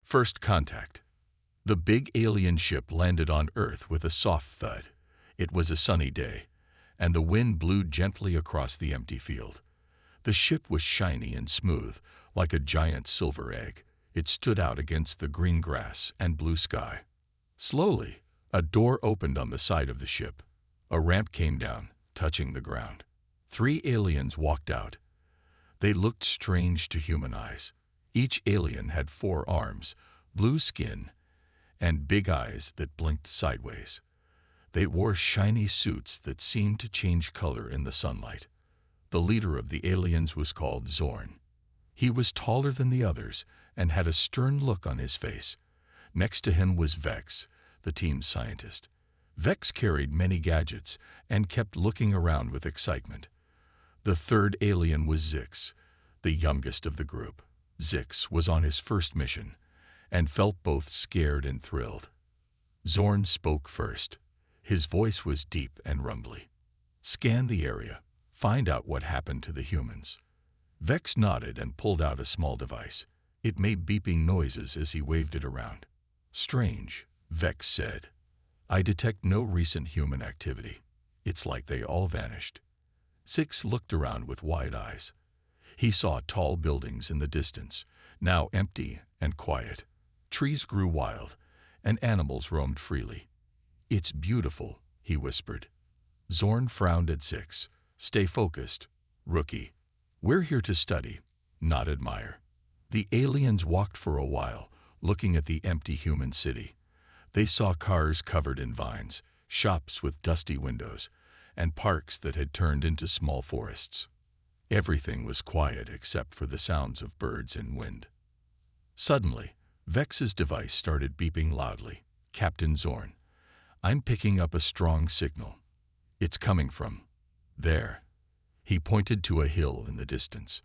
First contact. The big alien ship landed on Earth with a soft thud. It was a sunny day, and the wind blew gently across the empty field. The ship was shiny and smooth, like a giant silver egg. It stood out against the green grass and blue sky. Slowly, a door opened on the side of the ship. A ramp came down, touching the ground. 3 aliens walked out. They looked strange to human eyes. Each alien had 4 arms, blue skin, and big eyes that blinked sideways. They wore shiny suits that seemed to change color in the sunlight. The leader of the aliens was called Zorn. He was taller than the others and had a stern look on his face. Next to him was Vex, the team's scientist. Vex carried many gadgets and kept looking around with excitement. The third alien was Zix, the youngest of the group. Zix was on his first mission and felt both scared and thrilled. Zorn spoke first. His voice was deep and rumbly. "Scan the area. Find out what happened to the humans." Vex nodded and pulled out a small device. It made beeping noises as he waved it around. "Strange," Vex said. "I detect no recent human activity. It's like they all vanished." Zix looked around with wide eyes. He saw tall buildings in the distance, now empty and quiet. Trees grew wild, and animals roamed freely. "It's beautiful," he whispered. Zorn frowned at Zix. "Stay focused, rookie. We're here to study, not admire." The aliens walked for a while, looking at the empty human city. They saw cars covered in vines, shops with dusty windows, and parks that had turned into small forests. Everything was quiet except for the sounds of birds and wind. Suddenly, Vex's device started beeping loudly. "Captain Zorn, I'm picking up a strong signal. It's coming from there." He pointed to a hill in the distance.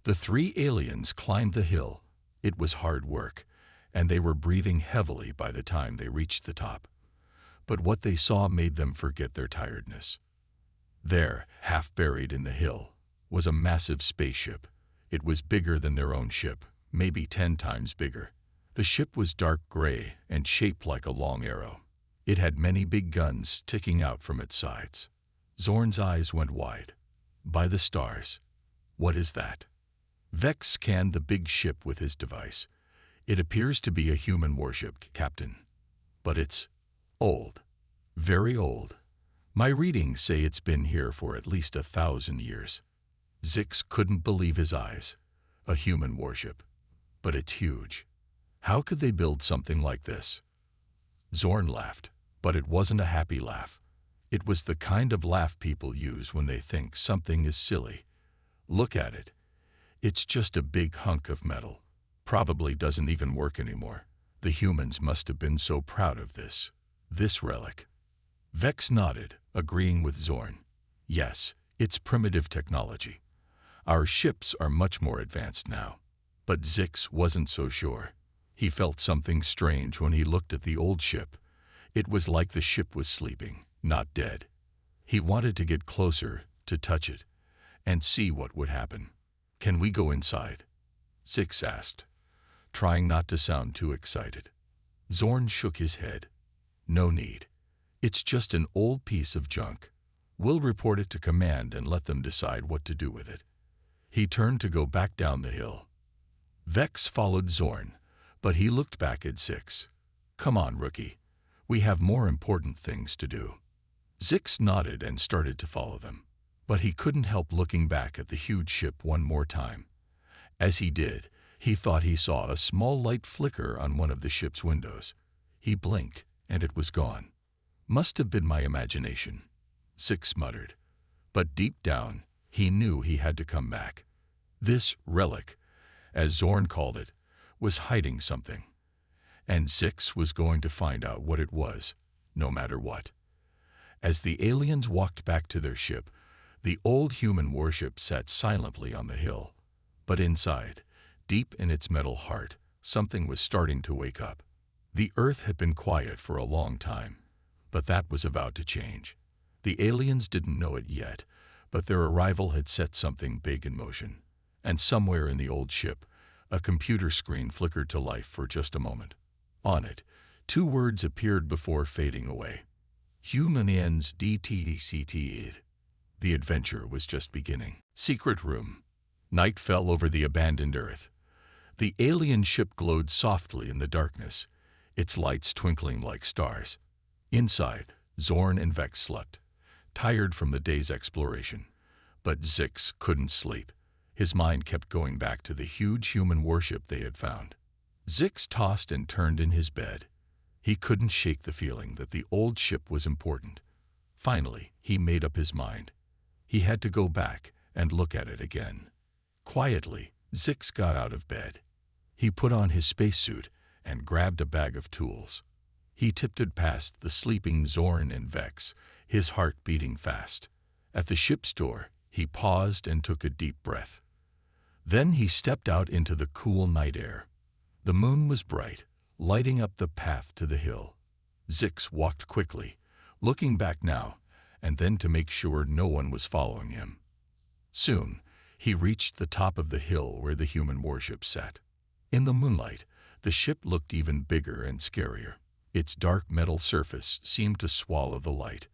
The 3 aliens climbed the hill. It was hard work, and they were breathing heavily by the time they reached the top. But what they saw made them forget their tiredness. There, half buried in the hill, was a massive spaceship. It was bigger than their own ship, maybe 10 times bigger. The ship was dark gray and shaped like a long arrow. It had many big guns sticking out from its sides. Zorn's eyes went wide. "By the stars. What is that?" Vex scanned the big ship with his device. "It appears to be a human warship, Captain. But it's old. Very old. My readings say it's been here for at least 1,000 years." Zix couldn't believe his eyes. A human warship. But it's huge. How could they build something like this? Zorn laughed, but it wasn't a happy laugh. It was the kind of laugh people use when they think something is silly. "Look at it. It's just a big hunk of metal. Probably doesn't even work anymore. The humans must have been so proud of this relic." Vex nodded, agreeing with Zorn. "Yes, it's primitive technology. Our ships are much more advanced now." But Zix wasn't so sure. He felt something strange when he looked at the old ship. It was like the ship was sleeping, not dead. He wanted to get closer, to touch it, and see what would happen. "Can we go inside?" Zix asked, trying not to sound too excited. Zorn shook his head. "No need. It's just an old piece of junk. We'll report it to command and let them decide what to do with it." He turned to go back down the hill. Vex followed Zorn, but he looked back at Zix. "Come on, rookie. We have more important things to do." Zix nodded and started to follow them, but he couldn't help looking back at the huge ship one more time. As he did, he thought he saw a small light flicker on one of the ship's windows. He blinked, and it was gone. "Must have been my imagination," Zix muttered. But deep down, he knew he had to come back. This relic, as Zorn called it, was hiding something. And Zix was going to find out what it was, no matter what. As the aliens walked back to their ship, the old human warship sat silently on the hill. But inside, deep in its metal heart, something was starting to wake up. The Earth had been quiet for a long time, but that was about to change. The aliens didn't know it yet, but their arrival had set something big in motion. And somewhere in the old ship, A computer screen flickered to life for just a moment. On it, two words appeared before fading away. Humanians DTCT. The adventure was just beginning. Secret room. Night fell over the abandoned Earth. The alien ship glowed softly in the darkness, its lights twinkling like stars. Inside, Zorn and Vex slept, tired from the day's exploration. But Zix couldn't sleep. His mind kept going back to the huge human warship they had found. Zix tossed and turned in his bed. He couldn't shake the feeling that the old ship was important. Finally, he made up his mind. He had to go back and look at it again. Quietly, Zix got out of bed. He put on his spacesuit and grabbed a bag of tools. He tiptoed past the sleeping Zorn and Vex, his heart beating fast. At the ship's door, he paused and took a deep breath. Then he stepped out into the cool night air. The moon was bright, lighting up the path to the hill. Zix walked quickly, looking back now and then to make sure no one was following him. Soon, he reached the top of the hill where the human warship sat. In the moonlight, the ship looked even bigger and scarier. Its dark metal surface seemed to swallow the light.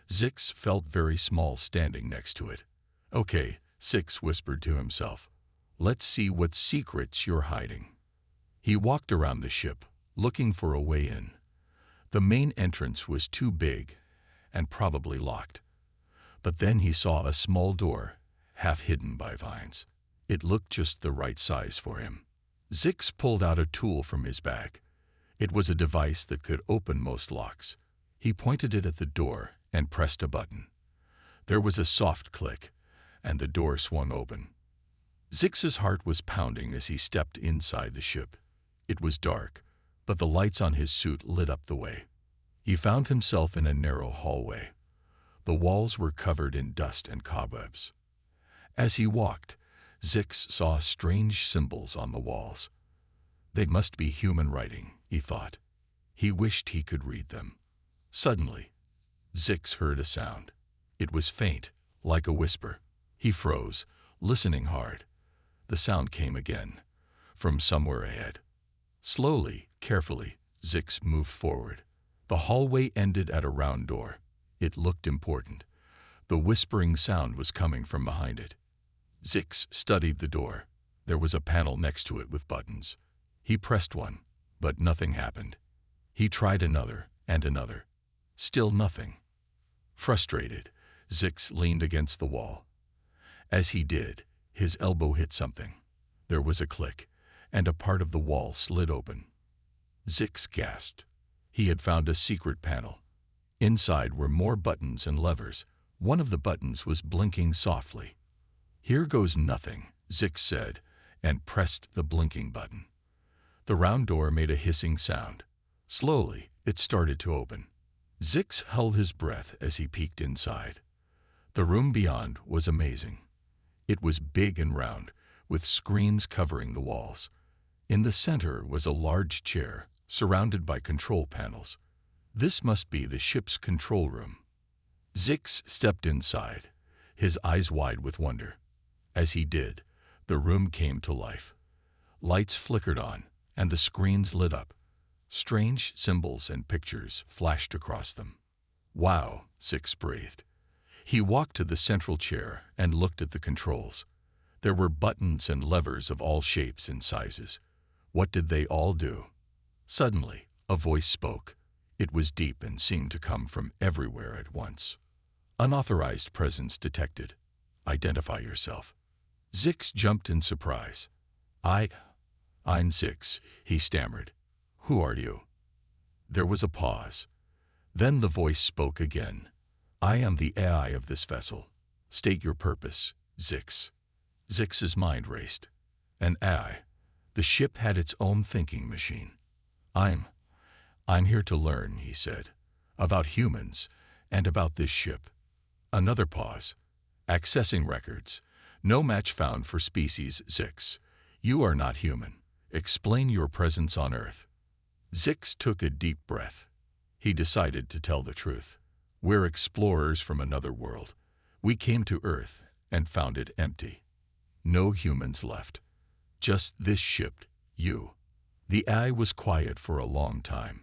Zix felt very small standing next to it. "Okay," Zix whispered to himself. "Let's see what secrets you're hiding." He walked around the ship, looking for a way in. The main entrance was too big and probably locked. But then he saw a small door, half hidden by vines. It looked just the right size for him. Zix pulled out a tool from his bag. It was a device that could open most locks. He pointed it at the door and pressed a button. There was a soft click, and the door swung open. Zix's heart was pounding as he stepped inside the ship. It was dark, but the lights on his suit lit up the way. He found himself in a narrow hallway. The walls were covered in dust and cobwebs. As he walked, Zix saw strange symbols on the walls. They must be human writing, he thought. He wished he could read them. Suddenly, Zix heard a sound. It was faint, like a whisper. He froze, listening hard. The sound came again, from somewhere ahead. Slowly, carefully, Zix moved forward. The hallway ended at a round door. It looked important. The whispering sound was coming from behind it. Zix studied the door. There was a panel next to it with buttons. He pressed one, but nothing happened. He tried another and another. Still nothing. Frustrated, Zix leaned against the wall. As he did, his elbow hit something. There was a click, and a part of the wall slid open. Zix gasped. He had found a secret panel. Inside were more buttons and levers. One of the buttons was blinking softly. "Here goes nothing," Zix said, and pressed the blinking button. The round door made a hissing sound. Slowly, it started to open. Zix held his breath as he peeked inside. The room beyond was amazing. It was big and round, with screens covering the walls. In the center was a large chair, surrounded by control panels. This must be the ship's control room. Zix stepped inside, his eyes wide with wonder. As he did, the room came to life. Lights flickered on, and the screens lit up. Strange symbols and pictures flashed across them. "Wow," Zix breathed. He walked to the central chair and looked at the controls. There were buttons and levers of all shapes and sizes. What did they all do? Suddenly, a voice spoke. It was deep and seemed to come from everywhere at once. "Unauthorized presence detected. Identify yourself." Zix jumped in surprise. I'm Zix," he stammered. "Who are you?" There was a pause. Then the voice spoke again. "I am the AI of this vessel. State your purpose, Zix." Zix's mind raced. An AI. The ship had its own thinking machine. I'm here to learn," he said, "about humans and about this ship." Another pause. "Accessing records. No match found for species Zix. You are not human. Explain your presence on Earth." Zix took a deep breath. He decided to tell the truth. "We're explorers from another world. We came to Earth and found it empty. No humans left. Just this ship, you. The AI was quiet for a long time.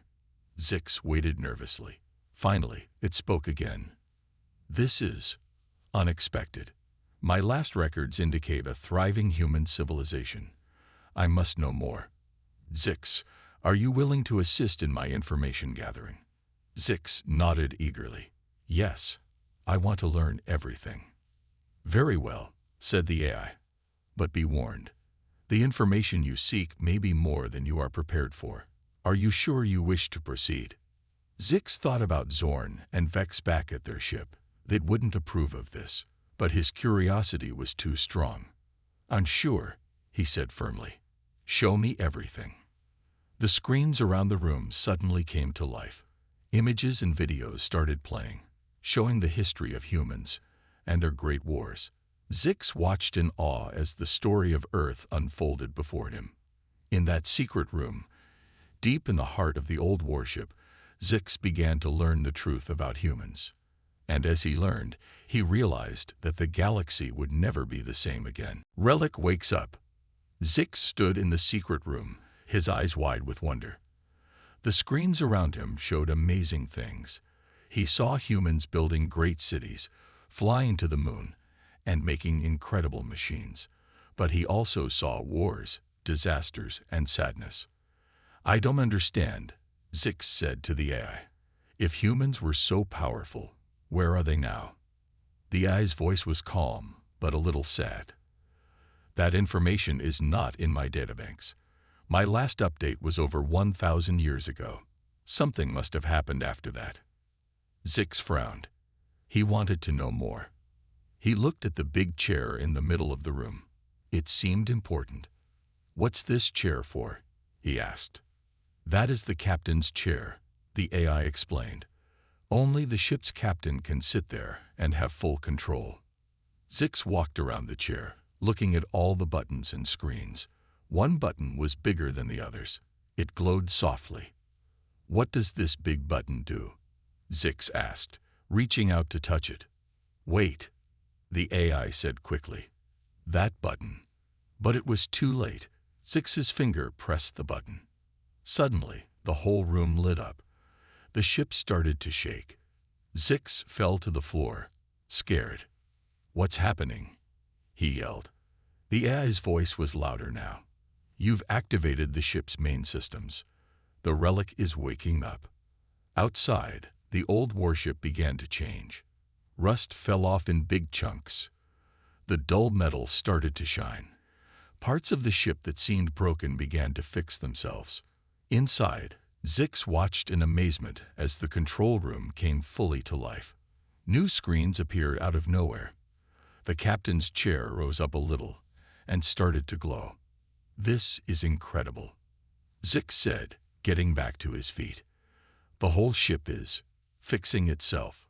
Zix waited nervously. Finally, it spoke again. This is unexpected. My last records indicate a thriving human civilization. I must know more. Zix, are you willing to assist in my information gathering? Zix nodded eagerly. Yes, I want to learn everything. Very well, said the AI. But be warned. The information you seek may be more than you are prepared for. Are you sure you wish to proceed? Zix thought about Zorn and Vex back at their ship. They wouldn't approve of this, but his curiosity was too strong. Unsure, he said firmly. Show me everything. The screens around the room suddenly came to life. Images and videos started playing, showing the history of humans and their great wars. Zix watched in awe as the story of Earth unfolded before him. In that secret room, deep in the heart of the old warship, Zix began to learn the truth about humans. And as he learned, he realized that the galaxy would never be the same again. Relic wakes up. Zix stood in the secret room, his eyes wide with wonder. The screens around him showed amazing things. He saw humans building great cities, flying to the moon, and making incredible machines. But he also saw wars, disasters, and sadness. I don't understand, Zix said to the AI. If humans were so powerful, where are they now? The AI's voice was calm, but a little sad. That information is not in my databanks. My last update was over 1,000 years ago. Something must have happened after that. Zix frowned. He wanted to know more. He looked at the big chair in the middle of the room. It seemed important. What's this chair for? He asked. That is the captain's chair, the AI explained. Only the ship's captain can sit there and have full control. Zix walked around the chair, looking at all the buttons and screens. One button was bigger than the others. It glowed softly. What does this big button do? Zix asked, reaching out to touch it. Wait, the AI said quickly. That button. But it was too late. Zix's finger pressed the button. Suddenly, the whole room lit up. The ship started to shake. Zix fell to the floor, scared. What's happening? He yelled. The AI's voice was louder now. You've activated the ship's main systems. The Relic is waking up. Outside, the old warship began to change. Rust fell off in big chunks. The dull metal started to shine. Parts of the ship that seemed broken began to fix themselves. Inside, Zix watched in amazement as the control room came fully to life. New screens appeared out of nowhere. The captain's chair rose up a little and started to glow. This is incredible, Zix said, getting back to his feet. The whole ship is fixing itself.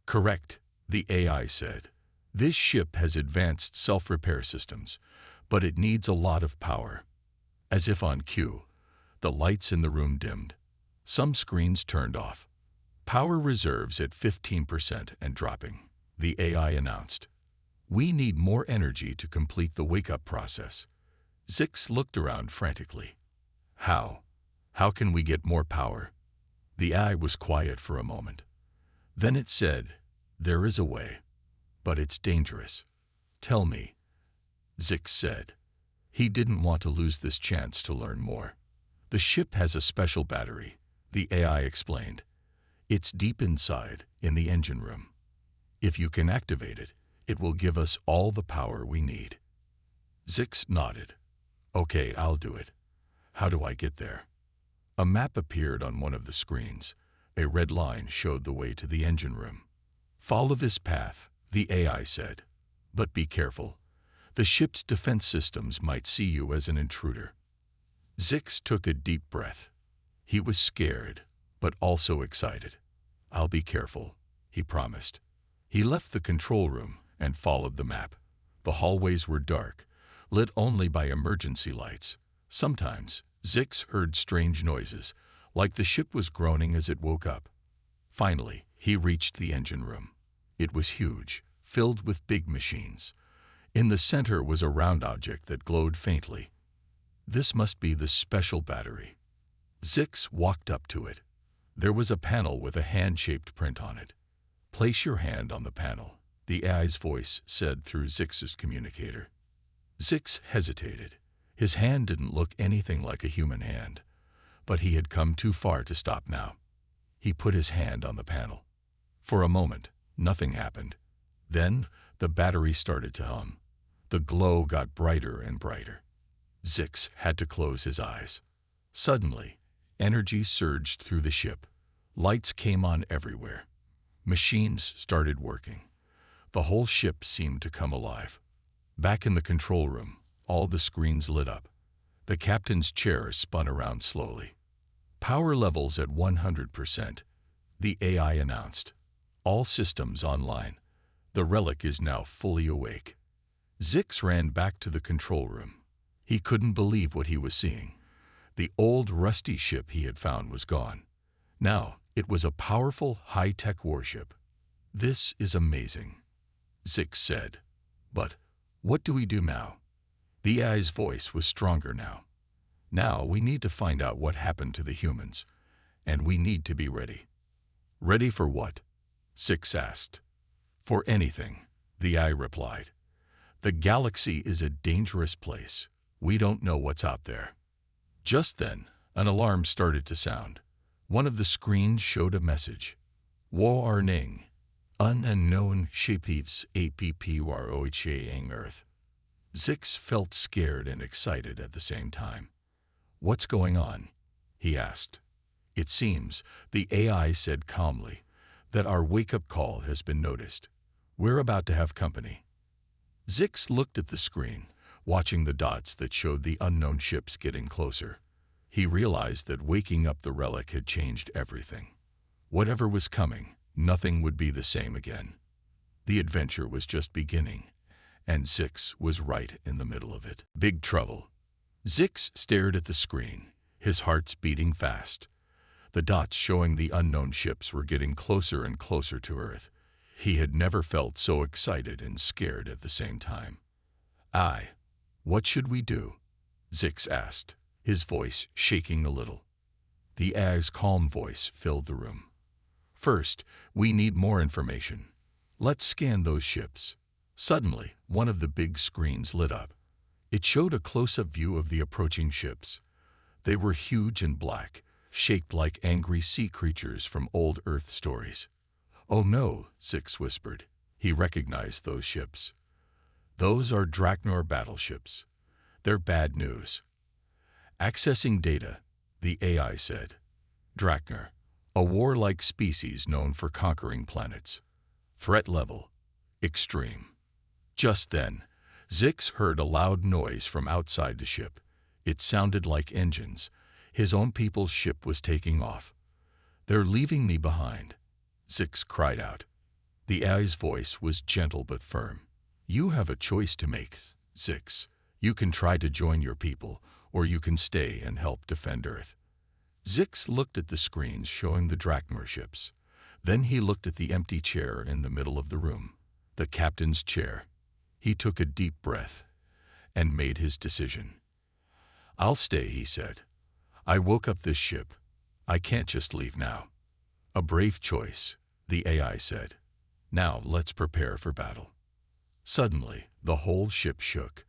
Correct, the AI said. This ship has advanced self-repair systems, but it needs a lot of power. As if on cue, the lights in the room dimmed. Some screens turned off. Power reserves at 15% and dropping, the AI announced. We need more energy to complete the wake-up process. Zix looked around frantically. How? How can we get more power? The AI was quiet for a moment. Then it said, there is a way, but it's dangerous. Tell me, Zix said. He didn't want to lose this chance to learn more. The ship has a special battery, the AI explained. It's deep inside, in the engine room. If you can activate it, it will give us all the power we need. Zix nodded. Okay, I'll do it. How do I get there? A map appeared on one of the screens. A red line showed the way to the engine room. Follow this path, the AI said. But be careful. The ship's defense systems might see you as an intruder. Zix took a deep breath. He was scared, but also excited. I'll be careful, he promised. He left the control room and followed the map. The hallways were dark, lit only by emergency lights. Sometimes, Zix heard strange noises, like the ship was groaning as it woke up. Finally, he reached the engine room. It was huge, filled with big machines. In the center was a round object that glowed faintly. This must be the special battery. Zix walked up to it. There was a panel with a hand-shaped print on it. Place your hand on the panel, the AI's voice said through Zix's communicator. Zix hesitated. His hand didn't look anything like a human hand, but he had come too far to stop now. He put his hand on the panel. For a moment, nothing happened. Then, the battery started to hum. The glow got brighter and brighter. Zix had to close his eyes. Suddenly, energy surged through the ship. Lights came on everywhere. Machines started working. The whole ship seemed to come alive. Back in the control room, all the screens lit up. The captain's chair spun around slowly. Power levels at 100%, the AI announced. All systems online. The Relic is now fully awake. Zix ran back to the control room. He couldn't believe what he was seeing. The old rusty ship he had found was gone. Now, it was a powerful, high-tech warship. This is amazing, Zix said. But what do we do now? The AI's voice was stronger now. Now we need to find out what happened to the humans, and we need to be ready. Ready for what? Zix asked. For anything, the AI replied. The galaxy is a dangerous place. We don't know what's out there. Just then, an alarm started to sound. One of the screens showed a message. Warning. Unknown ships approaching Earth. Zix felt scared and excited at the same time. What's going on? He asked. It seems, the AI said calmly, that our wake-up call has been noticed. We're about to have company. Zix looked at the screen, watching the dots that showed the unknown ships getting closer. He realized that waking up the Relic had changed everything. Whatever was coming, nothing would be the same again. The adventure was just beginning, and Zix was right in the middle of it. Big trouble. Zix stared at the screen, his heart's beating fast. The dots showing the unknown ships were getting closer and closer to Earth. He had never felt so excited and scared at the same time. What should we do? Zix asked, his voice shaking a little. The AI's calm voice filled the room. First, we need more information. Let's scan those ships. Suddenly, one of the big screens lit up. It showed a close-up view of the approaching ships. They were huge and black, shaped like angry sea creatures from old Earth stories. Oh no, Zix whispered. He recognized those ships. Those are Draknor battleships. They're bad news. Accessing data, the AI said. Draknor, a warlike species known for conquering planets. Threat level, extreme. Just then, Zix heard a loud noise from outside the ship. It sounded like engines. His own people's ship was taking off. They're leaving me behind, Zix cried out. The AI's voice was gentle but firm. You have a choice to make, Zix. You can try to join your people, or you can stay and help defend Earth. Zix looked at the screens showing the Draknor ships. Then he looked at the empty chair in the middle of the room, the captain's chair. He took a deep breath and made his decision. I'll stay, he said. I woke up this ship. I can't just leave now. A brave choice, the AI said. Now let's prepare for battle. Suddenly, the whole ship shook.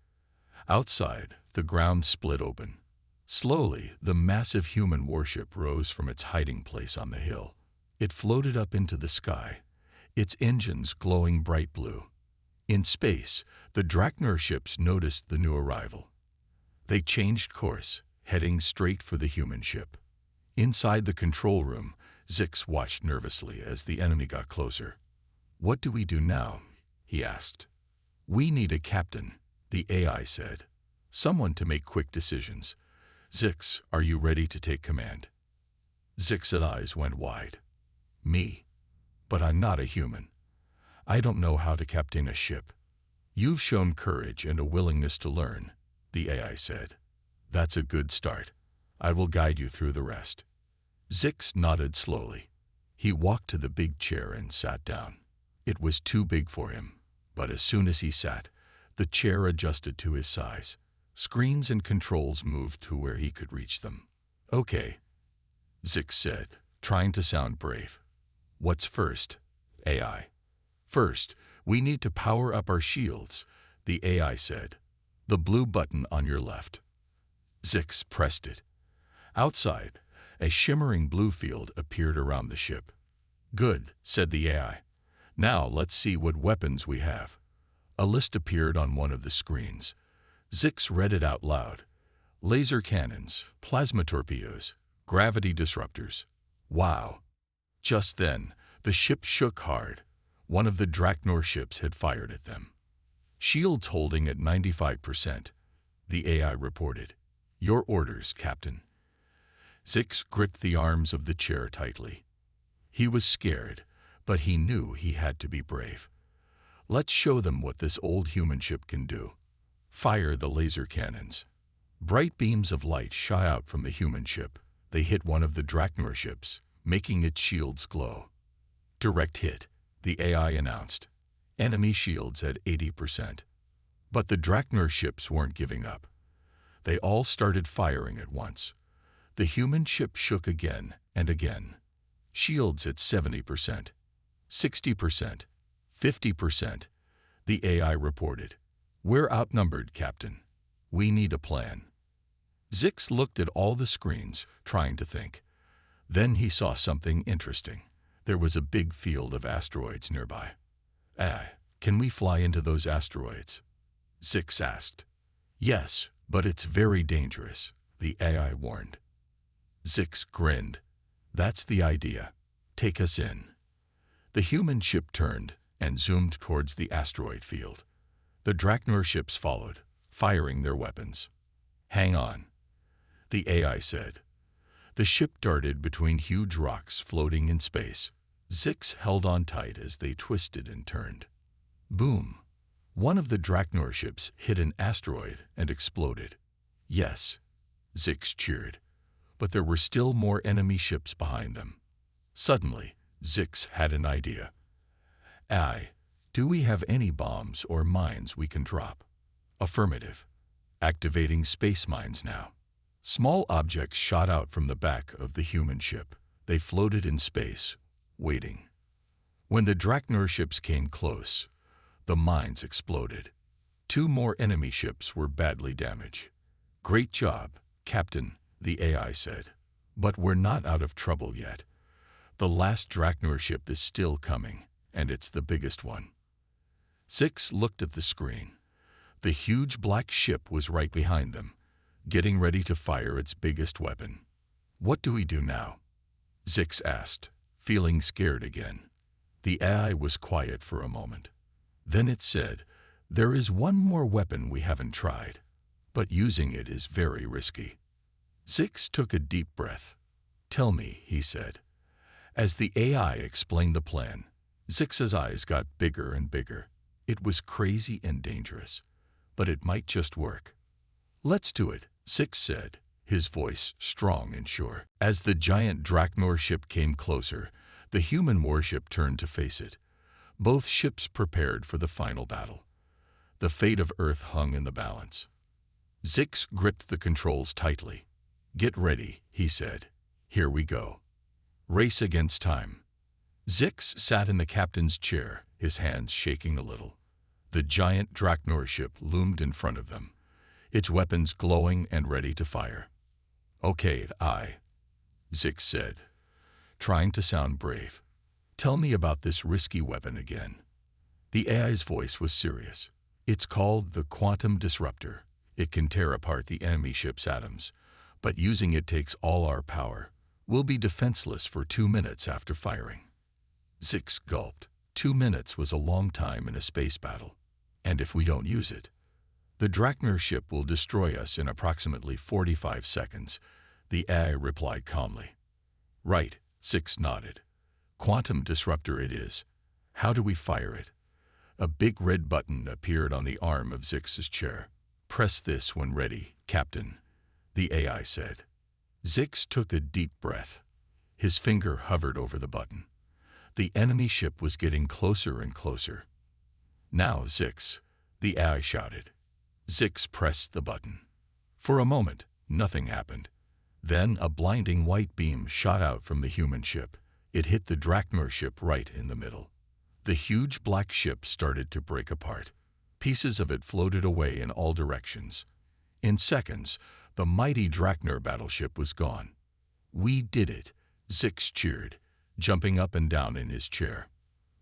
Outside, the ground split open. Slowly, the massive human warship rose from its hiding place on the hill. It floated up into the sky, its engines glowing bright blue. In space, the Draknor ships noticed the new arrival. They changed course, heading straight for the human ship. Inside the control room, Zix watched nervously as the enemy got closer. What do we do now? He asked. We need a captain, the AI said. Someone to make quick decisions. Zix, are you ready to take command? Zix's eyes went wide. Me? But I'm not a human. I don't know how to captain a ship. You've shown courage and a willingness to learn, the AI said. That's a good start. I will guide you through the rest. Zix nodded slowly. He walked to the big chair and sat down. It was too big for him, but as soon as he sat, the chair adjusted to his size. Screens and controls moved to where he could reach them. "Okay," Zix said, trying to sound brave. "What's first?" AI. "First, we need to power up our shields," the AI said. "The blue button on your left." Zix pressed it. Outside, a shimmering blue field appeared around the ship. "Good," said the AI. "Now let's see what weapons we have." A list appeared on one of the screens. Zix read it out loud. "Laser cannons, plasma torpedoes, gravity disruptors." Wow! Just then, the ship shook hard. One of the Draknor ships had fired at them. "Shields holding at 95%, the AI reported. "Your orders, Captain." Zix gripped the arms of the chair tightly. He was scared, but he knew he had to be brave. "Let's show them what this old human ship can do." "Fire the laser cannons." Bright beams of light shot out from the human ship. They hit one of the Draknor ships, making its shields glow. "Direct hit," the AI announced. "Enemy shields at 80%. But the Draknor ships weren't giving up. They all started firing at once. The human ship shook again and again. "Shields at 70%, 60%, 50%, the AI reported. "We're outnumbered, Captain. We need a plan." Zix looked at all the screens, trying to think. Then he saw something interesting. There was a big field of asteroids nearby. Can we fly into those asteroids?" Zix asked. "Yes, but it's very dangerous," the AI warned. Zix grinned. "That's the idea. Take us in." The human ship turned and zoomed towards the asteroid field. The Draknor ships followed, firing their weapons. "Hang on," the AI said. The ship darted between huge rocks floating in space. Zix held on tight as they twisted and turned. Boom! One of the Draknor ships hit an asteroid and exploded. "Yes," Zix cheered, but there were still more enemy ships behind them. Suddenly, Zix had an idea. Do we have any bombs or mines we can drop?" "Affirmative. Activating space mines now." Small objects shot out from the back of the human ship. They floated in space, waiting. When the Draknor ships came close, the mines exploded. 2 more enemy ships were badly damaged. "Great job, Captain," the AI said. "But we're not out of trouble yet. The last Draknor ship is still coming, and it's the biggest one." Zix looked at the screen. The huge black ship was right behind them, getting ready to fire its biggest weapon. "What do we do now?" Zix asked, feeling scared again. The AI was quiet for a moment. Then it said, "There is one more weapon we haven't tried, but using it is very risky." Zix took a deep breath. "Tell me," he said. As the AI explained the plan, Zix's eyes got bigger and bigger. It was crazy and dangerous, but it might just work. "Let's do it," Zix said, his voice strong and sure. As the giant Draknor ship came closer, the human warship turned to face it. Both ships prepared for the final battle. The fate of Earth hung in the balance. Zix gripped the controls tightly. "Get ready," he said. "Here we go." Race against time. Zix sat in the captain's chair, his hands shaking a little. The giant Draknor ship loomed in front of them, its weapons glowing and ready to fire. "Okay, Zix said, trying to sound brave. "Tell me about this risky weapon again." The AI's voice was serious. "It's called the quantum disruptor. It can tear apart the enemy ship's atoms, but using it takes all our power. We'll be defenseless for 2 minutes after firing." Zix gulped. 2 minutes was a long time in a space battle. "And if we don't use it?" "The Draknor ship will destroy us in approximately 45 seconds, the AI replied calmly. "Right," Zix nodded. "Quantum disruptor it is. How do we fire it?" A big red button appeared on the arm of Zix's chair. "Press this when ready, Captain," the AI said. Zix took a deep breath. His finger hovered over the button. The enemy ship was getting closer and closer. "Now, Zix," the AI shouted. Zix pressed the button. For a moment, nothing happened. Then a blinding white beam shot out from the human ship. It hit the Drachmer ship right in the middle. The huge black ship started to break apart. Pieces of it floated away in all directions. In seconds, the mighty Drachner battleship was gone. "We did it," Zix cheered, jumping up and down in his chair.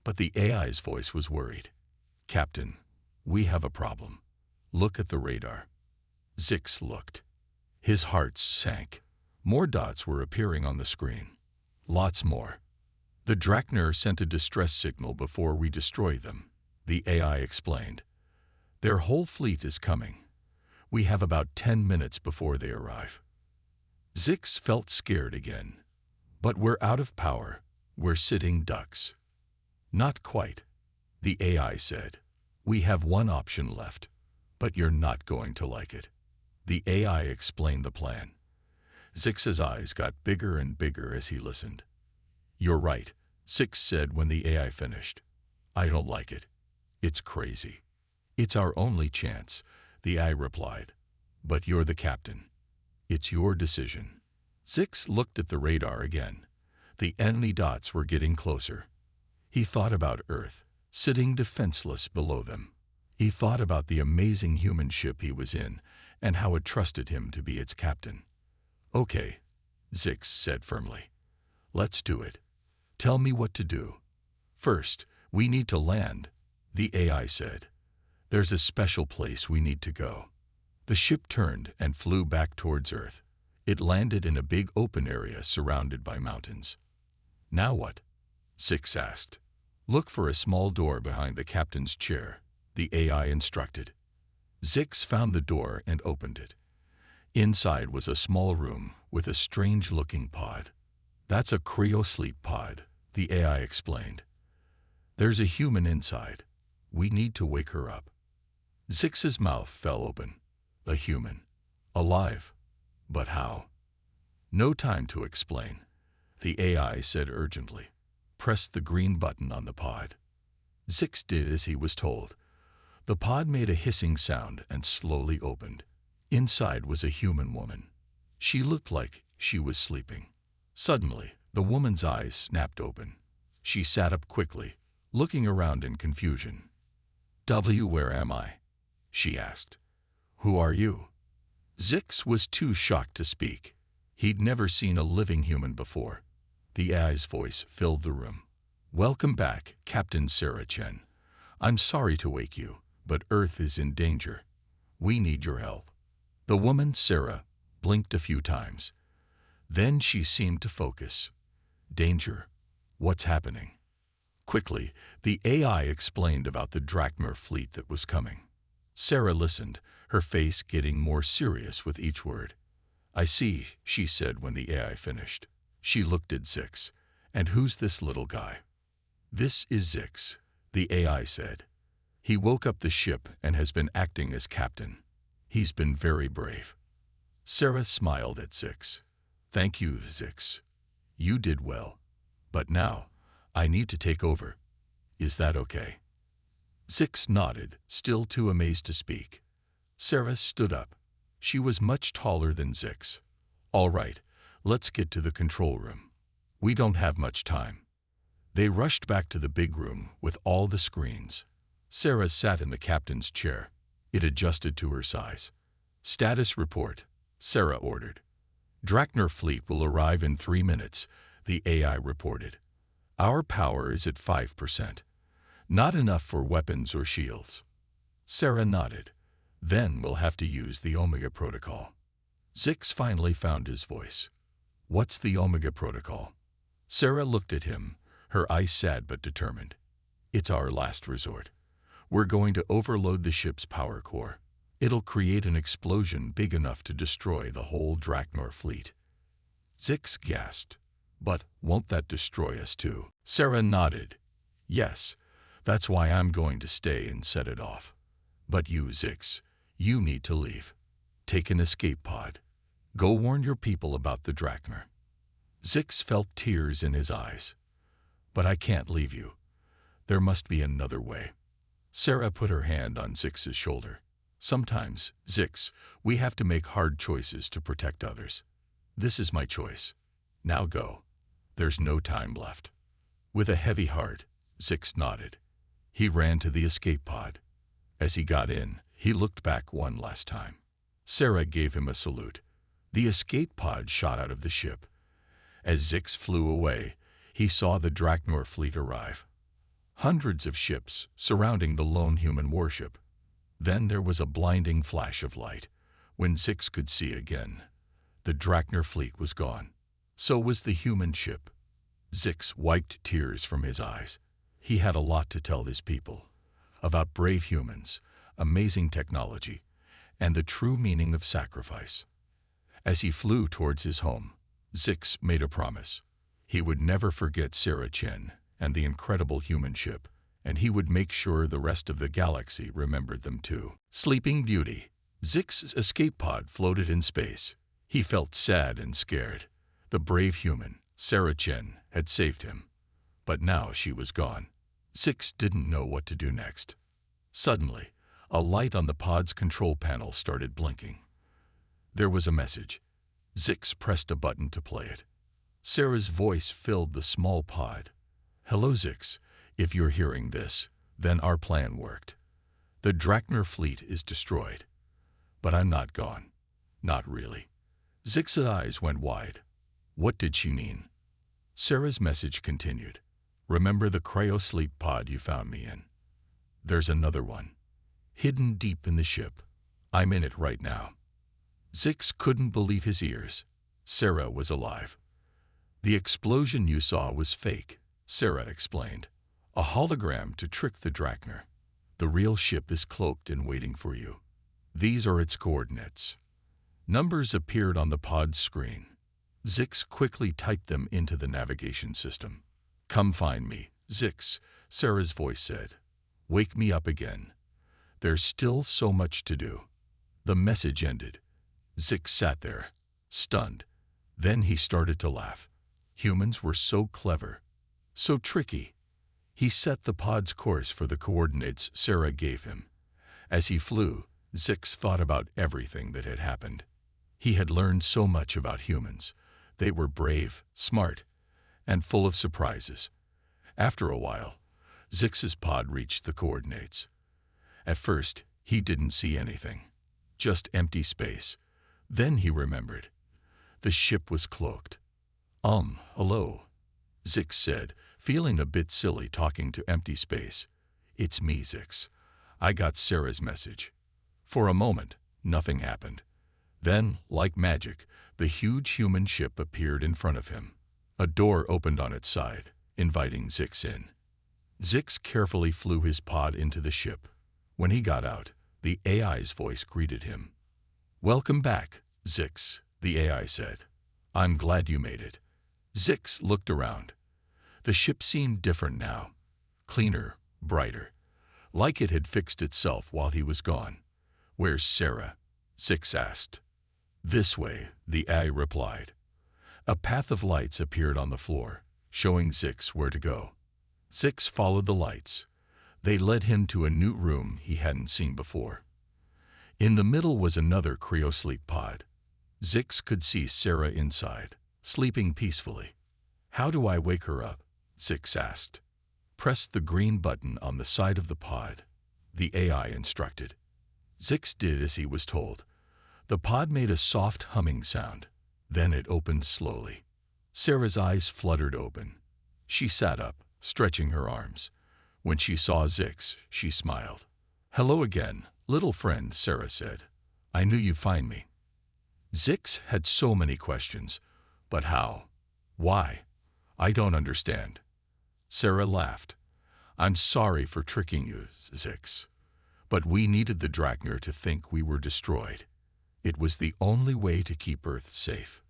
But the AI's voice was worried. "Captain, we have a problem. Look at the radar." Zix looked. His heart sank. More dots were appearing on the screen. Lots more. "The Drachner sent a distress signal before we destroy them," the AI explained. "Their whole fleet is coming. We have about 10 minutes before they arrive." Zix felt scared again. "But we're out of power. We're sitting ducks." "Not quite," the AI said. "We have one option left, but you're not going to like it." The AI explained the plan. Zix's eyes got bigger and bigger as he listened. "You're right," Zix said when the AI finished. "I don't like it. It's crazy." "It's our only chance," the AI replied. "But you're the captain. It's your decision." Zix looked at the radar again. The enemy dots were getting closer. He thought about Earth, sitting defenseless below them. He thought about the amazing human ship he was in and how it trusted him to be its captain. "Okay," Zix said firmly. "Let's do it. Tell me what to do." "First, we need to land," the AI said. "There's a special place we need to go." The ship turned and flew back towards Earth. It landed in a big open area surrounded by mountains. "Now what?" Zix asked. "Look for a small door behind the captain's chair," the AI instructed. Zix found the door and opened it. Inside was a small room with a strange-looking pod. "That's a cryosleep pod," the AI explained. "There's a human inside. We need to wake her up." Zix's mouth fell open. A human. Alive. But how? "No time to explain," the AI said urgently. "Press the green button on the pod." Zix did as he was told. The pod made a hissing sound and slowly opened. Inside was a human woman. She looked like she was sleeping. Suddenly, the woman's eyes snapped open. She sat up quickly, looking around in confusion. Where am I?" she asked. "Who are you?" Zix was too shocked to speak. He'd never seen a living human before. The AI's voice filled the room. "Welcome back, Captain Sarah Chen. I'm sorry to wake you, but Earth is in danger. We need your help." The woman, Sarah, blinked a few times. Then she seemed to focus. "Danger? What's happening?" Quickly, the AI explained about the Drachmer fleet that was coming. Sarah listened, her face getting more serious with each word. "I see," she said when the AI finished. She looked at Zix. "And who's this little guy?" "This is Zix," the AI said. "He woke up the ship and has been acting as captain. He's been very brave." Sarah smiled at Zix. "Thank you, Zix. You did well. But now, I need to take over. Is that okay?" Zix nodded, still too amazed to speak. Sarah stood up. She was much taller than Zix. "All right, let's get to the control room. We don't have much time." They rushed back to the big room with all the screens. Sarah sat in the captain's chair. It adjusted to her size. "Status report," Sarah ordered. "Drachner fleet will arrive in 3 minutes," the AI reported. "Our power is at 5%. Not enough for weapons or shields." Sarah nodded. "Then we'll have to use the Omega Protocol." Zix finally found his voice. "What's the Omega Protocol?" Sarah looked at him, her eyes sad but determined. "It's our last resort. We're going to overload the ship's power core. It'll create an explosion big enough to destroy the whole Drachmer fleet." Zix gasped. "But won't that destroy us too?" Sarah nodded. "Yes, that's why I'm going to stay and set it off. But you, Zix, you need to leave. Take an escape pod. Go warn your people about the Drachmer." Zix felt tears in his eyes. "But I can't leave you. There must be another way." Sarah put her hand on Zix's shoulder. Sometimes, Zix, we have to make hard choices to protect others. This is my choice. Now go. There's no time left. With a heavy heart, Zix nodded. He ran to the escape pod. As he got in, he looked back one last time. Sarah gave him a salute. The escape pod shot out of the ship. As Zix flew away, he saw the Drachnor fleet arrive. Hundreds of ships surrounding the lone human warship. Then there was a blinding flash of light. When Zix could see again, the Drachnor fleet was gone. So was the human ship. Zix wiped tears from his eyes. He had a lot to tell his people about brave humans, amazing technology, and the true meaning of sacrifice. As he flew towards his home, Zix made a promise. He would never forget Sarah Chen and the incredible human ship, and he would make sure the rest of the galaxy remembered them too. Sleeping Beauty. Zix's escape pod floated in space. He felt sad and scared. The brave human, Sarah Chen, had saved him. But now she was gone. Zix didn't know what to do next. Suddenly, a light on the pod's control panel started blinking. There was a message. Zix pressed a button to play it. Sarah's voice filled the small pod. "Hello, Zix. If you're hearing this, then our plan worked. The Drachnor fleet is destroyed. But I'm not gone. Not really." Zix's eyes went wide. What did she mean? Sarah's message continued. "Remember the cryosleep pod you found me in? There's another one, hidden deep in the ship. I'm in it right now." Zix couldn't believe his ears. Sarah was alive. "The explosion you saw was fake," Sarah explained. "A hologram to trick the Drachnor. The real ship is cloaked and waiting for you. These are its coordinates." Numbers appeared on the pod's screen. Zix quickly typed them into the navigation system. "Come find me, Zix," Sarah's voice said. "Wake me up again. There's still so much to do." The message ended. Zix sat there, stunned. Then he started to laugh. Humans were so clever, so tricky. He set the pod's course for the coordinates Sarah gave him. As he flew, Zix thought about everything that had happened. He had learned so much about humans. They were brave, smart, and full of surprises. After a while, Zix's pod reached the coordinates. At first, he didn't see anything, just empty space. Then he remembered. The ship was cloaked. Hello," Zix said, feeling a bit silly talking to empty space. "It's me, Zix. I got Sarah's message." For a moment, nothing happened. Then, like magic, the huge human ship appeared in front of him. A door opened on its side, inviting Zix in. Zix carefully flew his pod into the ship. When he got out, the AI's voice greeted him. "Welcome back, Zix," the AI said. "I'm glad you made it." Zix looked around. The ship seemed different now, cleaner, brighter, like it had fixed itself while he was gone. "Where's Sarah?" Zix asked. "This way," the AI replied. A path of lights appeared on the floor, showing Zix where to go. Zix followed the lights. They led him to a new room he hadn't seen before. In the middle was another cryosleep pod. Zix could see Sarah inside, sleeping peacefully. "How do I wake her up?" Zix asked. "Press the green button on the side of the pod," the AI instructed. Zix did as he was told. The pod made a soft humming sound. Then it opened slowly. Sarah's eyes fluttered open. She sat up, stretching her arms. When she saw Zix, she smiled. "Hello again, little friend," Sarah said. "I knew you'd find me." Zix had so many questions. But how? Why? I don't understand. Sarah laughed. "I'm sorry for tricking you, Zix. But we needed the Drachnor to think we were destroyed. It was the only way to keep Earth safe."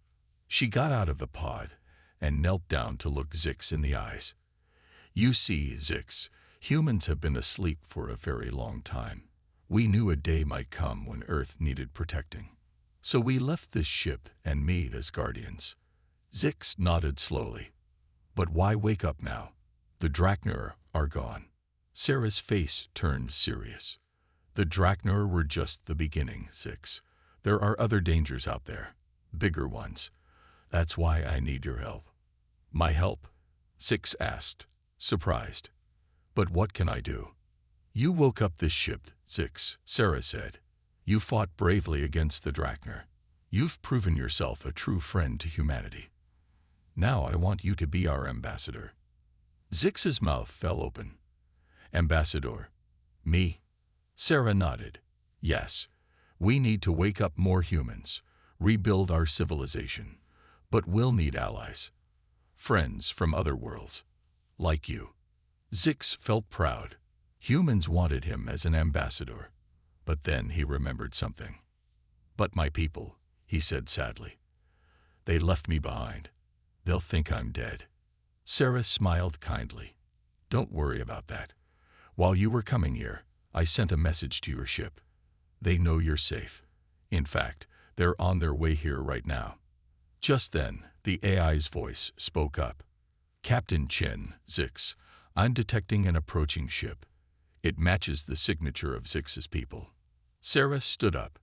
She got out of the pod and knelt down to look Zix in the eyes. "You see, Zix, humans have been asleep for a very long time. We knew a day might come when Earth needed protecting. So we left this ship and me as guardians." Zix nodded slowly. "But why wake up now? The Drachnor are gone." Sarah's face turned serious. The Drachnor were just the beginning, Zix. There are other dangers out there, bigger ones. That's why I need your help. My help? Zix asked, surprised. But what can I do? You woke up this ship, Zix, Sarah said. You fought bravely against the Drachnor. You've proven yourself a true friend to humanity. Now I want you to be our ambassador. Zix's mouth fell open. Ambassador? Me? Sarah nodded. Yes, we need to wake up more humans, rebuild our civilization, but we'll need allies. Friends from other worlds, like you. Zix felt proud. Humans wanted him as an ambassador. But then he remembered something. But my people, he said sadly. They left me behind. They'll think I'm dead. Sarah smiled kindly. Don't worry about that. While you were coming here, I sent a message to your ship. They know you're safe. In fact, they're on their way here right now. Just then, the AI's voice spoke up. Captain Chen, Zix, I'm detecting an approaching ship. It matches the signature of Zix's people. Sarah stood up.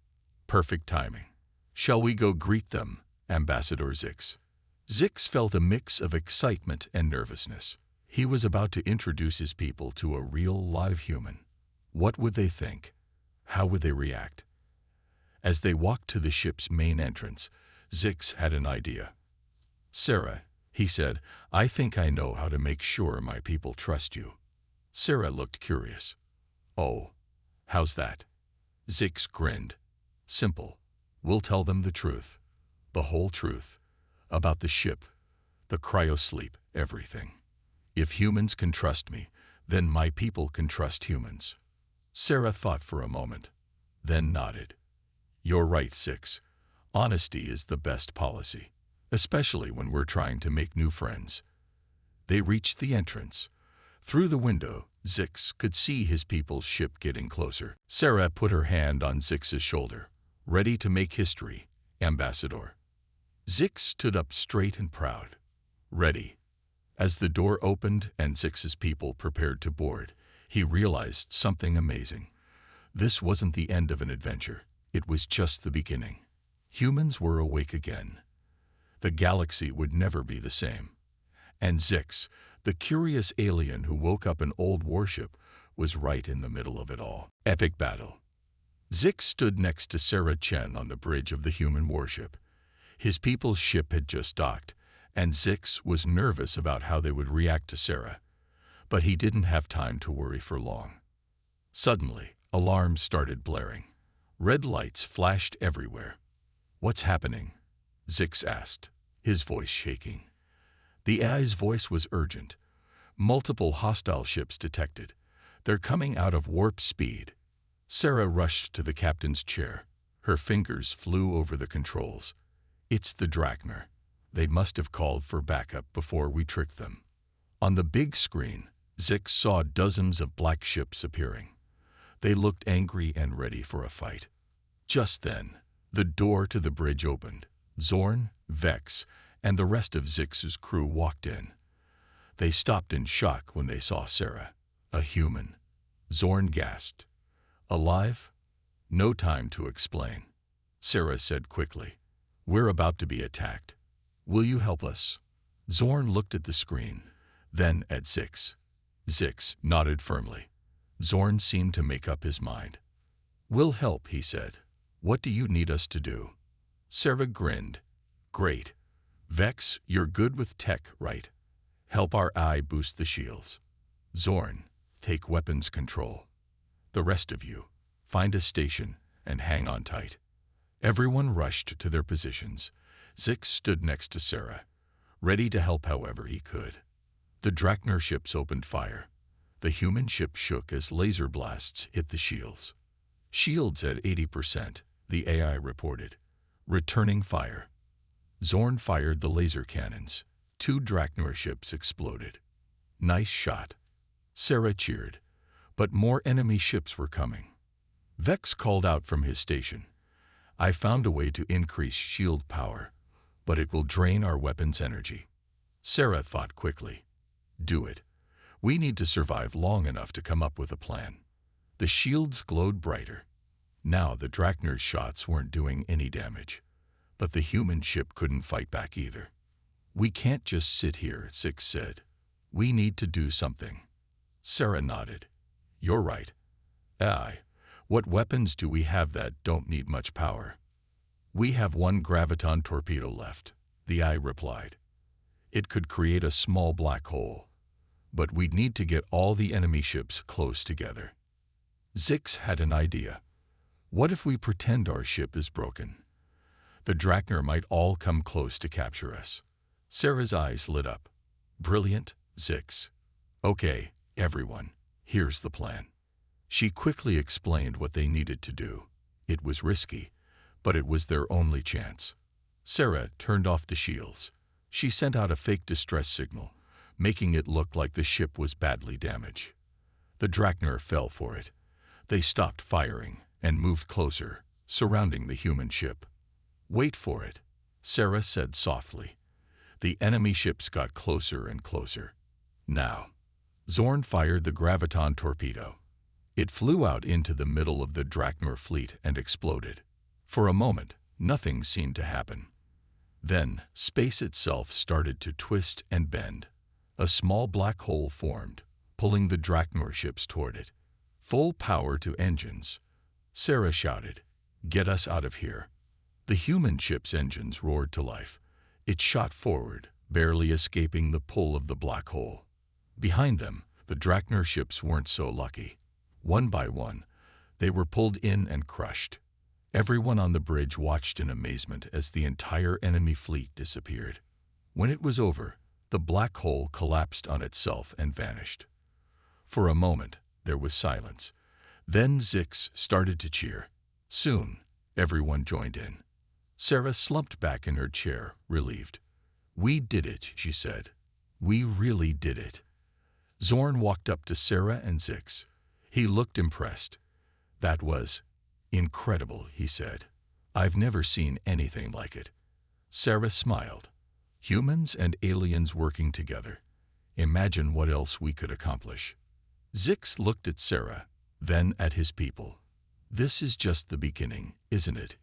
Perfect timing. Shall we go greet them, Ambassador Zix? Zix felt a mix of excitement and nervousness. He was about to introduce his people to a real live human. What would they think? How would they react? As they walked to the ship's main entrance, Zix had an idea. Sarah, he said, I think I know how to make sure my people trust you. Sarah looked curious. Oh, how's that? Zix grinned. Simple. We'll tell them the truth. The whole truth. About the ship, the cryosleep, everything. If humans can trust me, then my people can trust humans. Sarah thought for a moment, then nodded. You're right, Zix. Honesty is the best policy, especially when we're trying to make new friends. They reached the entrance. Through the window, Zix could see his people's ship getting closer. Sarah put her hand on Zix's shoulder. Ready to make history, Ambassador. Zix stood up straight and proud. Ready. As the door opened and Zix's people prepared to board, he realized something amazing. This wasn't the end of an adventure. It was just the beginning. Humans were awake again. The galaxy would never be the same. And Zix, the curious alien who woke up an old warship, was right in the middle of it all. Epic battle. Zix stood next to Sarah Chen on the bridge of the human warship. His people's ship had just docked, and Zix was nervous about how they would react to Sarah. But he didn't have time to worry for long. Suddenly, alarms started blaring. Red lights flashed everywhere. What's happening? Zix asked, his voice shaking. The AI's voice was urgent. Multiple hostile ships detected. They're coming out of warp speed. Sarah rushed to the captain's chair. Her fingers flew over the controls. It's the Drachnor. They must have called for backup before we tricked them. On the big screen, Zix saw dozens of black ships appearing. They looked angry and ready for a fight. Just then, the door to the bridge opened. Zorn, Vex, and the rest of Zix's crew walked in. They stopped in shock when they saw Sarah, a human. Zorn gasped. Alive? No time to explain. Sarah said quickly. We're about to be attacked. Will you help us? Zorn looked at the screen, then at Zix. Zix nodded firmly. Zorn seemed to make up his mind. We'll help, he said. What do you need us to do? Sarah grinned. Great. Vex, you're good with tech, right? Help our eye boost the shields. Zorn, take weapons control. The rest of you, find a station and hang on tight. Everyone rushed to their positions. Zix stood next to Sarah, ready to help however he could. The Drachnor ships opened fire. The human ship shook as laser blasts hit the shields. Shields at 80%, the AI reported. Returning fire. Zorn fired the laser cannons. 2 Drachnor ships exploded. Nice shot. Sarah cheered. But more enemy ships were coming. Vex called out from his station. I found a way to increase shield power, but it will drain our weapons' energy. Sarah thought quickly. Do it. We need to survive long enough to come up with a plan. The shields glowed brighter. Now the Drachner's shots weren't doing any damage. But the human ship couldn't fight back either. "We can't just sit here," Zix said. "We need to do something." Sarah nodded. "You're right. Aye. What weapons do we have that don't need much power?" "We have one graviton torpedo left," the eye replied. "It could create a small black hole. But we'd need to get all the enemy ships close together." Zix had an idea. "What if we pretend our ship is broken? The Drachner might all come close to capture us." Sarah's eyes lit up. "Brilliant, Zix. Okay, everyone, here's the plan." She quickly explained what they needed to do. It was risky, but it was their only chance. Sarah turned off the shields. She sent out a fake distress signal, making it look like the ship was badly damaged. The Drachner fell for it. They stopped firing and moved closer, surrounding the human ship. "Wait for it," Sarah said softly. The enemy ships got closer and closer. Now, Zorn fired the graviton torpedo. It flew out into the middle of the Drachner fleet and exploded. For a moment, nothing seemed to happen. Then, space itself started to twist and bend. A small black hole formed, pulling the Drachner ships toward it. "Full power to engines," Sarah shouted. "Get us out of here." The human ship's engines roared to life. It shot forward, barely escaping the pull of the black hole. Behind them, the Drachner ships weren't so lucky. One by one, they were pulled in and crushed. Everyone on the bridge watched in amazement as the entire enemy fleet disappeared. When it was over, the black hole collapsed on itself and vanished. For a moment, there was silence. Then Zix started to cheer. Soon, everyone joined in. Sarah slumped back in her chair, relieved. "We did it," she said. "We really did it." Zorn walked up to Sarah and Zix. He looked impressed. "That was incredible," he said. "I've never seen anything like it." Sarah smiled. "Humans and aliens working together. Imagine what else we could accomplish." Zix looked at Sarah, then at his people. "This is just the beginning, isn't it?"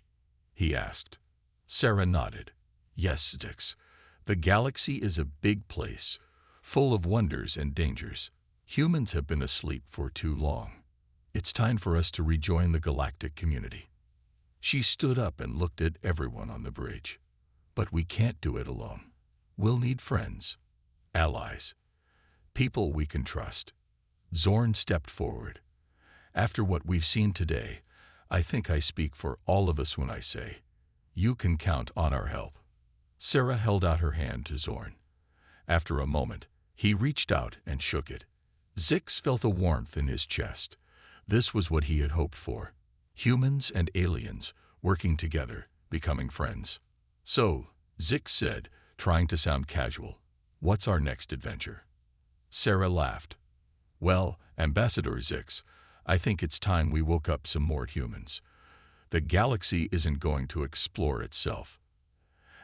he asked. Sarah nodded. "Yes, Zix. The galaxy is a big place, full of wonders and dangers. Humans have been asleep for too long. It's time for us to rejoin the galactic community." She stood up and looked at everyone on the bridge. "But we can't do it alone. We'll need friends, allies, people we can trust." Zorn stepped forward. "After what we've seen today, I think I speak for all of us when I say, you can count on our help." Sarah held out her hand to Zorn. After a moment, he reached out and shook it. Zix felt a warmth in his chest. This was what he had hoped for. Humans and aliens working together, becoming friends. "So," Zix said, trying to sound casual, "what's our next adventure?" Sarah laughed. "Well, Ambassador Zix, I think it's time we woke up some more humans. The galaxy isn't going to explore itself."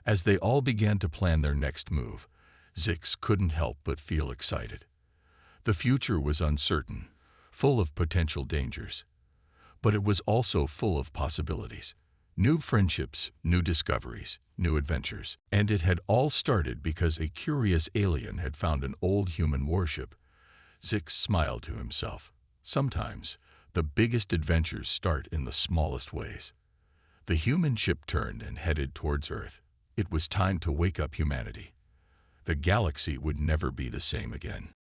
As they all began to plan their next move, Zix couldn't help but feel excited. The future was uncertain, full of potential dangers. But it was also full of possibilities. New friendships, new discoveries, new adventures. And it had all started because a curious alien had found an old human warship. Zix smiled to himself. Sometimes, the biggest adventures start in the smallest ways. The human ship turned and headed towards Earth. It was time to wake up humanity. The galaxy would never be the same again.